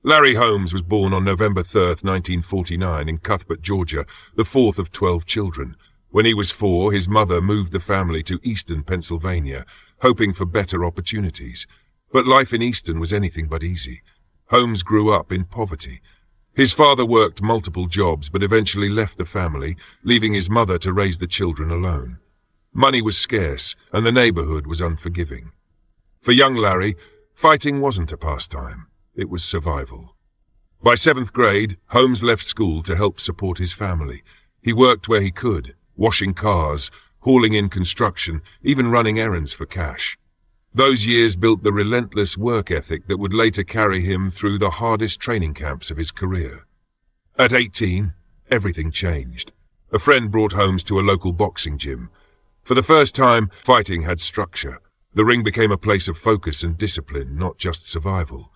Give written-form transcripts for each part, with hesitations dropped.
Larry Holmes was born on November 3rd, 1949 in Cuthbert, Georgia, the fourth of 12 children. When he was 4, his mother moved the family to Easton, Pennsylvania, hoping for better opportunities. But life in Easton was anything but easy. Holmes grew up in poverty. His father worked multiple jobs but eventually left the family, leaving his mother to raise the children alone. Money was scarce and the neighborhood was unforgiving. For young Larry, fighting wasn't a pastime. It was survival. By 7th grade, Holmes left school to help support his family. He worked where he could, washing cars, hauling in construction, even running errands for cash. Those years built the relentless work ethic that would later carry him through the hardest training camps of his career. At 18, everything changed. A friend brought Holmes to a local boxing gym. For the first time, fighting had structure. The ring became a place of focus and discipline, not just survival.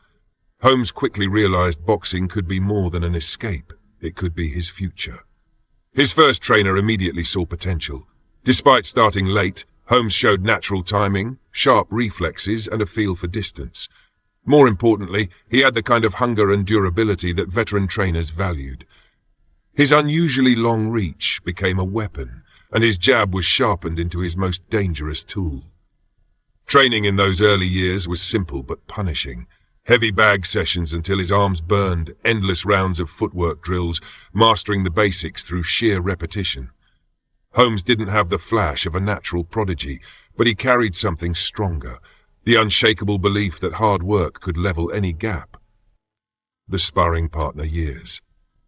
Holmes quickly realized boxing could be more than an escape. It could be his future. His first trainer immediately saw potential. Despite starting late, Holmes showed natural timing, sharp reflexes, and a feel for distance. More importantly, he had the kind of hunger and durability that veteran trainers valued. His unusually long reach became a weapon, and his jab was sharpened into his most dangerous tool. Training in those early years was simple but punishing. Heavy bag sessions until his arms burned, endless rounds of footwork drills, mastering the basics through sheer repetition. Holmes didn't have the flash of a natural prodigy, but he carried something stronger, the unshakable belief that hard work could level any gap. The sparring partner years.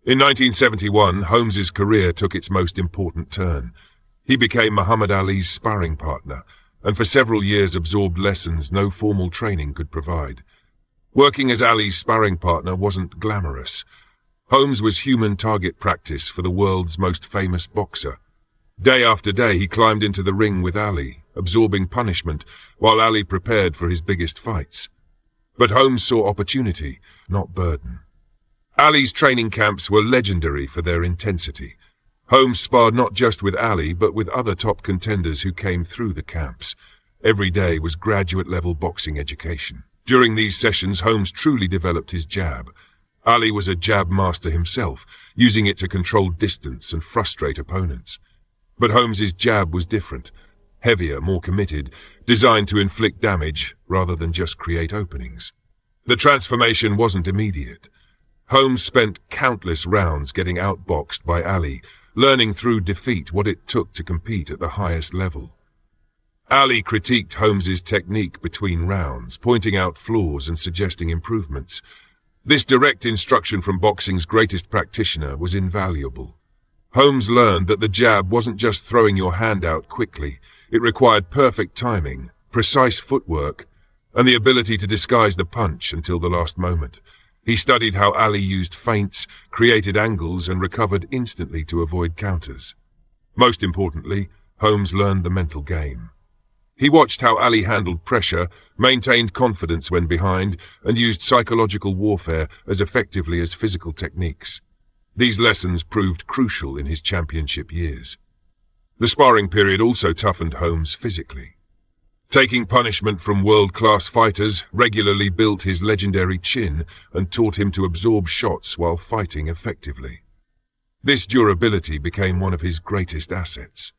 In 1971, Holmes's career took its most important turn. He became Muhammad Ali's sparring partner, and for several years absorbed lessons no formal training could provide. Working as Ali's sparring partner wasn't glamorous. Holmes was human target practice for the world's most famous boxer. Day after day he climbed into the ring with Ali, absorbing punishment, while Ali prepared for his biggest fights. But Holmes saw opportunity, not burden. Ali's training camps were legendary for their intensity. Holmes sparred not just with Ali, but with other top contenders who came through the camps. Every day was graduate-level boxing education. During these sessions, Holmes truly developed his jab. Ali was a jab master himself, using it to control distance and frustrate opponents. But Holmes's jab was different, heavier, more committed, designed to inflict damage rather than just create openings. The transformation wasn't immediate. Holmes spent countless rounds getting outboxed by Ali, learning through defeat what it took to compete at the highest level. Ali critiqued Holmes's technique between rounds, pointing out flaws and suggesting improvements. This direct instruction from boxing's greatest practitioner was invaluable. Holmes learned that the jab wasn't just throwing your hand out quickly. It required perfect timing, precise footwork, and the ability to disguise the punch until the last moment. He studied how Ali used feints, created angles, and recovered instantly to avoid counters. Most importantly, Holmes learned the mental game. He watched how Ali handled pressure, maintained confidence when behind, and used psychological warfare as effectively as physical techniques. These lessons proved crucial in his championship years. The sparring period also toughened Holmes physically. Taking punishment from world-class fighters regularly built his legendary chin and taught him to absorb shots while fighting effectively. This durability became one of his greatest assets.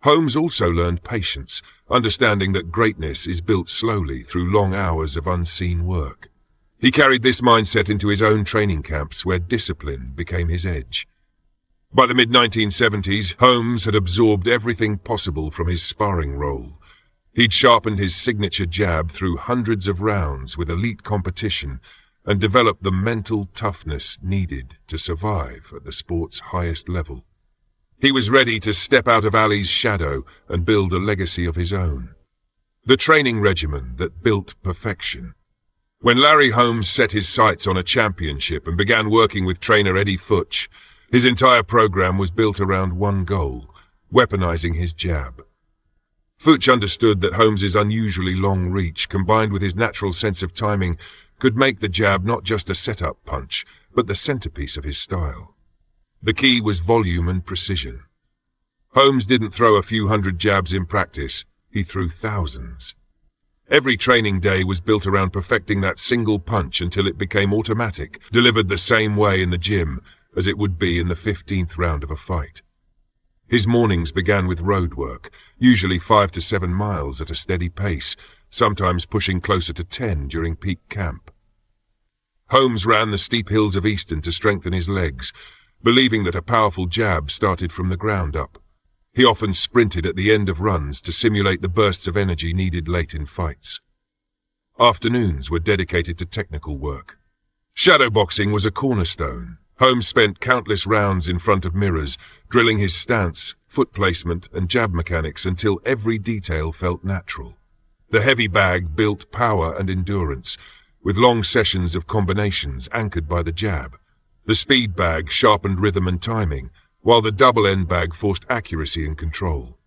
Holmes also learned patience, understanding that greatness is built slowly through long hours of unseen work. He carried this mindset into his own training camps where discipline became his edge. By the mid-1970s, Holmes had absorbed everything possible from his sparring role. He'd sharpened his signature jab through hundreds of rounds with elite competition and developed the mental toughness needed to survive at the sport's highest level. He was ready to step out of Ali's shadow and build a legacy of his own. The training regimen that built perfection. When Larry Holmes set his sights on a championship and began working with trainer Eddie Futch, his entire program was built around one goal, weaponizing his jab. Futch understood that Holmes's unusually long reach, combined with his natural sense of timing, could make the jab not just a setup punch, but the centerpiece of his style. The key was volume and precision. Holmes didn't throw a few hundred jabs in practice, he threw thousands. Every training day was built around perfecting that single punch until it became automatic, delivered the same way in the gym as it would be in the 15th round of a fight. His mornings began with road work, usually 5 to 7 miles at a steady pace, sometimes pushing closer to 10 during peak camp. Holmes ran the steep hills of Easton to strengthen his legs, believing that a powerful jab started from the ground up. He often sprinted at the end of runs to simulate the bursts of energy needed late in fights. Afternoons were dedicated to technical work. Shadowboxing was a cornerstone. Holmes spent countless rounds in front of mirrors, drilling his stance, foot placement, and jab mechanics until every detail felt natural. The heavy bag built power and endurance, with long sessions of combinations anchored by the jab. The speed bag sharpened rhythm and timing, while the double-end bag forced accuracy and control.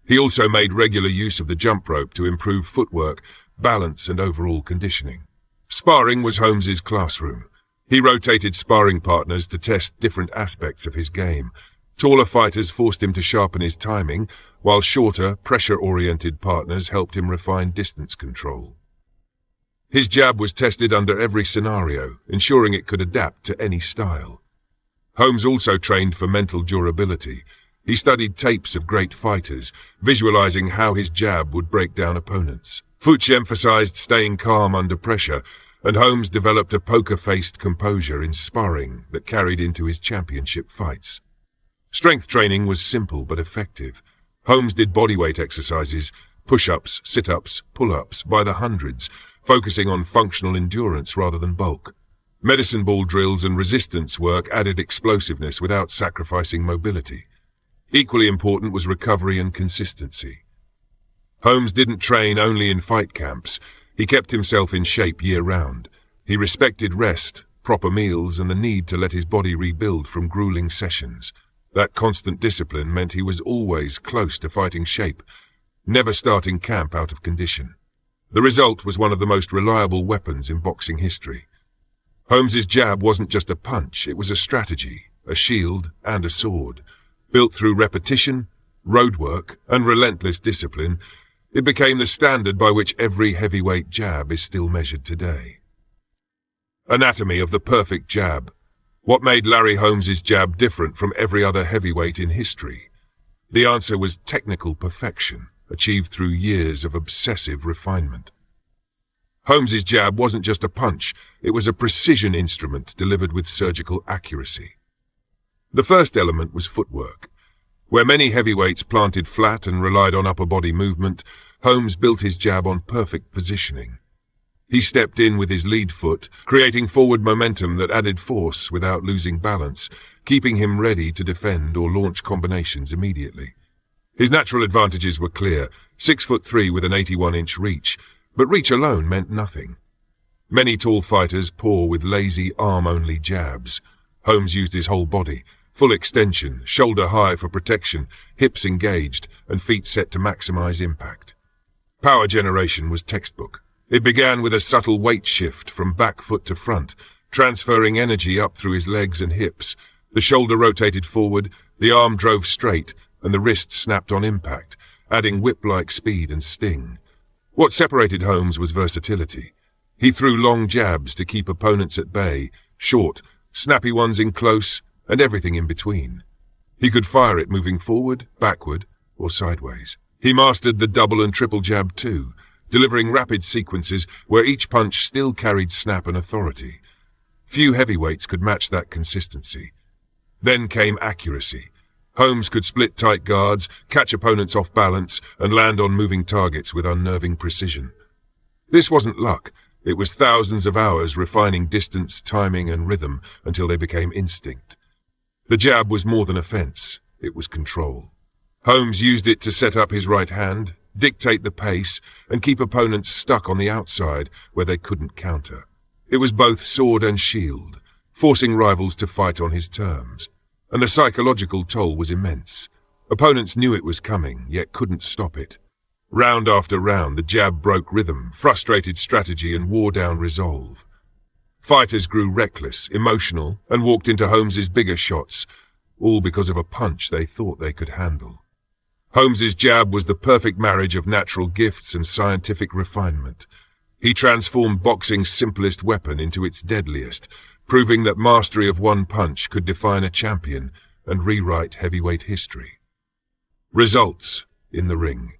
He also made regular use of the jump rope to improve footwork, balance, and overall conditioning. Sparring was Holmes's classroom. He rotated sparring partners to test different aspects of his game. Taller fighters forced him to sharpen his timing, while shorter, pressure-oriented partners helped him refine distance control. His jab was tested under every scenario, ensuring it could adapt to any style. Holmes also trained for mental durability. He studied tapes of great fighters, visualizing how his jab would break down opponents. Fuchs emphasized staying calm under pressure, and Holmes developed a poker-faced composure in sparring that carried into his championship fights. Strength training was simple but effective. Holmes did bodyweight exercises, push-ups, sit-ups, pull-ups by the hundreds, focusing on functional endurance rather than bulk. Medicine ball drills and resistance work added explosiveness without sacrificing mobility. Equally important was recovery and consistency. Holmes didn't train only in fight camps. He kept himself in shape year-round. He respected rest, proper meals, and the need to let his body rebuild from grueling sessions. That constant discipline meant he was always close to fighting shape, never starting camp out of condition. The result was one of the most reliable weapons in boxing history. Holmes's jab wasn't just a punch, it was a strategy, a shield, and a sword. Built through repetition, road work, and relentless discipline, it became the standard by which every heavyweight jab is still measured today. Anatomy of the perfect jab. What made Larry Holmes's jab different from every other heavyweight in history? The answer was technical perfection, achieved through years of obsessive refinement. Holmes's jab wasn't just a punch, it was a precision instrument delivered with surgical accuracy. The first element was footwork. Where many heavyweights planted flat and relied on upper body movement, Holmes built his jab on perfect positioning. He stepped in with his lead foot, creating forward momentum that added force without losing balance, keeping him ready to defend or launch combinations immediately. His natural advantages were clear: 6'3" with an 81-inch reach, but reach alone meant nothing. Many tall fighters pour with lazy arm-only jabs. Holmes used his whole body, full extension, shoulder high for protection, hips engaged, and feet set to maximize impact. Power generation was textbook. It began with a subtle weight shift from back foot to front, transferring energy up through his legs and hips. The shoulder rotated forward, the arm drove straight, and the wrist snapped on impact, adding whip-like speed and sting. What separated Holmes was versatility. He threw long jabs to keep opponents at bay, short, snappy ones in close, and everything in between. He could fire it moving forward, backward, or sideways. He mastered the double and triple jab too, delivering rapid sequences where each punch still carried snap and authority. Few heavyweights could match that consistency. Then came accuracy. Holmes could split tight guards, catch opponents off balance, and land on moving targets with unnerving precision. This wasn't luck. It was thousands of hours refining distance, timing, and rhythm until they became instinct. The jab was more than a fence. It was control. Holmes used it to set up his right hand, dictate the pace, and keep opponents stuck on the outside where they couldn't counter. It was both sword and shield, forcing rivals to fight on his terms. And the psychological toll was immense. Opponents knew it was coming, yet couldn't stop it. Round after round, the jab broke rhythm, frustrated strategy, and wore down resolve. Fighters grew reckless, emotional, and walked into Holmes's bigger shots, all because of a punch they thought they could handle. Holmes's jab was the perfect marriage of natural gifts and scientific refinement. He transformed boxing's simplest weapon into its deadliest, proving that mastery of one punch could define a champion and rewrite heavyweight history. Results in the ring.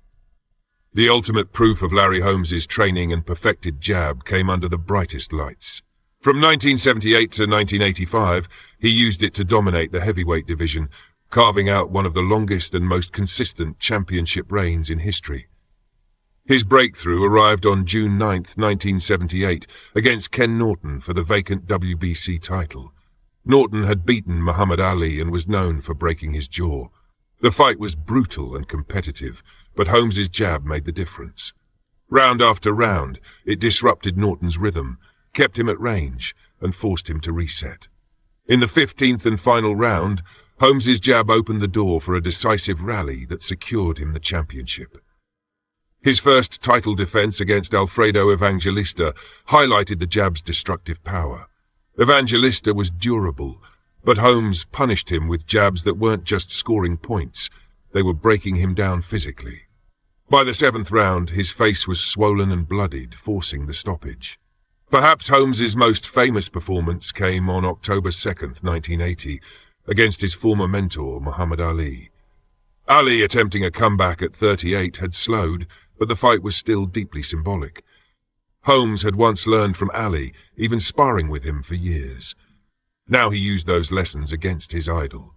The ultimate proof of Larry Holmes's training and perfected jab came under the brightest lights. From 1978 to 1985, he used it to dominate the heavyweight division, carving out one of the longest and most consistent championship reigns in history. His breakthrough arrived on June 9, 1978, against Ken Norton for the vacant WBC title. Norton had beaten Muhammad Ali and was known for breaking his jaw. The fight was brutal and competitive, but Holmes's jab made the difference. Round after round, it disrupted Norton's rhythm, kept him at range, and forced him to reset. In the 15th and final round, Holmes's jab opened the door for a decisive rally that secured him the championship. His first title defense against Alfredo Evangelista highlighted the jab's destructive power. Evangelista was durable, but Holmes punished him with jabs that weren't just scoring points, they were breaking him down physically. By the 7th round, his face was swollen and bloodied, forcing the stoppage. Perhaps Holmes's most famous performance came on October 2nd, 1980, against his former mentor, Muhammad Ali. Ali, attempting a comeback at 38, had slowed, but the fight was still deeply symbolic. Holmes had once learned from Ali, even sparring with him for years. Now he used those lessons against his idol.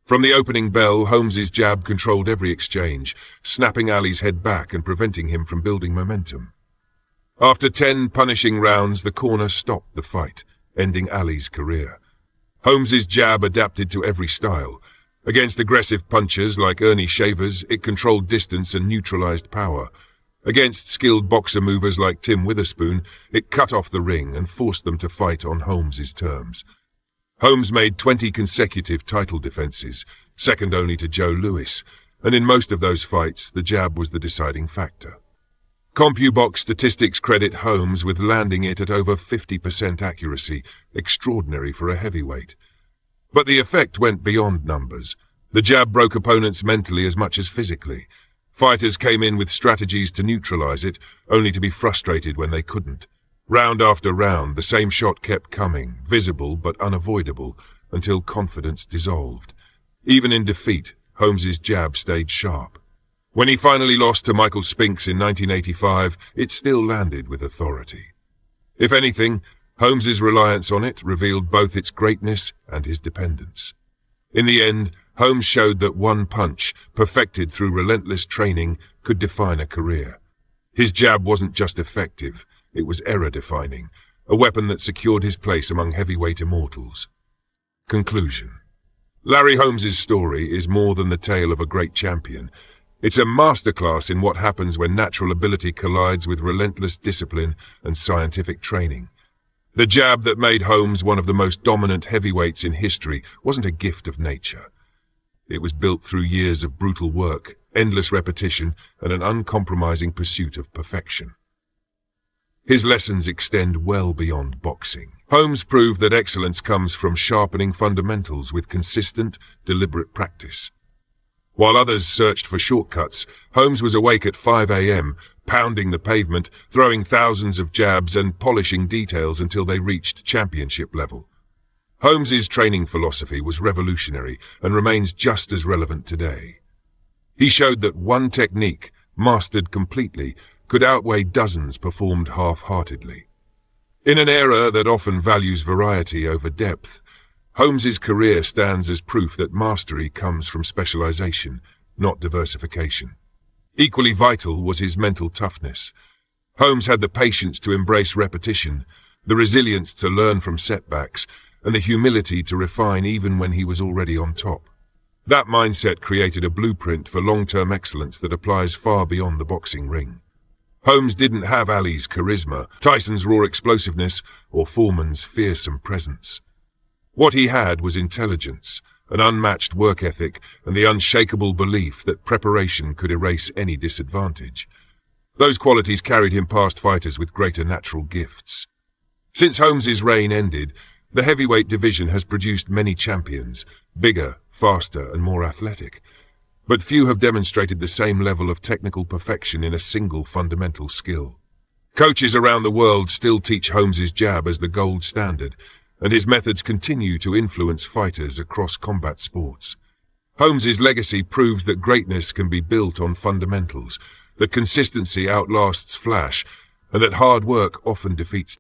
From the opening bell, Holmes's jab controlled every exchange, snapping Ali's head back and preventing him from building momentum. After 10 punishing rounds, the corner stopped the fight, ending Ali's career. Holmes's jab adapted to every style. Against aggressive punchers like Ernie Shavers, it controlled distance and neutralized power. Against skilled boxer movers like Tim Witherspoon, it cut off the ring and forced them to fight on Holmes's terms. Holmes made 20 consecutive title defenses, second only to Joe Louis, and in most of those fights, the jab was the deciding factor. CompuBox statistics credit Holmes with landing it at over 50% accuracy, extraordinary for a heavyweight. But the effect went beyond numbers. The jab broke opponents mentally as much as physically. Fighters came in with strategies to neutralize it, only to be frustrated when they couldn't. Round after round, the same shot kept coming, visible but unavoidable, until confidence dissolved. Even in defeat, Holmes's jab stayed sharp. When he finally lost to Michael Spinks in 1985, it still landed with authority. If anything, Holmes's reliance on it revealed both its greatness and his dependence. In the end, Holmes showed that one punch, perfected through relentless training, could define a career. His jab wasn't just effective, it was era-defining, a weapon that secured his place among heavyweight immortals. Conclusion. Larry Holmes's story is more than the tale of a great champion. It's a masterclass in what happens when natural ability collides with relentless discipline and scientific training. The jab that made Holmes one of the most dominant heavyweights in history wasn't a gift of nature. It was built through years of brutal work, endless repetition, and an uncompromising pursuit of perfection. His lessons extend well beyond boxing. Holmes proved that excellence comes from sharpening fundamentals with consistent, deliberate practice. While others searched for shortcuts, Holmes was awake at 5 a.m., pounding the pavement, throwing thousands of jabs and polishing details until they reached championship level. Holmes's training philosophy was revolutionary and remains just as relevant today. He showed that one technique, mastered completely, could outweigh dozens performed half-heartedly. In an era that often values variety over depth, Holmes's career stands as proof that mastery comes from specialization, not diversification. Equally vital was his mental toughness. Holmes had the patience to embrace repetition, the resilience to learn from setbacks, and the humility to refine even when he was already on top. That mindset created a blueprint for long-term excellence that applies far beyond the boxing ring. Holmes didn't have Ali's charisma, Tyson's raw explosiveness, or Foreman's fearsome presence. What he had was intelligence, an unmatched work ethic, and the unshakable belief that preparation could erase any disadvantage. Those qualities carried him past fighters with greater natural gifts. Since Holmes's reign ended, the heavyweight division has produced many champions, bigger, faster, and more athletic. but few have demonstrated the same level of technical perfection in a single fundamental skill. Coaches around the world still teach Holmes's jab as the gold standard, and his methods continue to influence fighters across combat sports. Holmes's legacy proves that greatness can be built on fundamentals, that consistency outlasts flash, and that hard work often defeats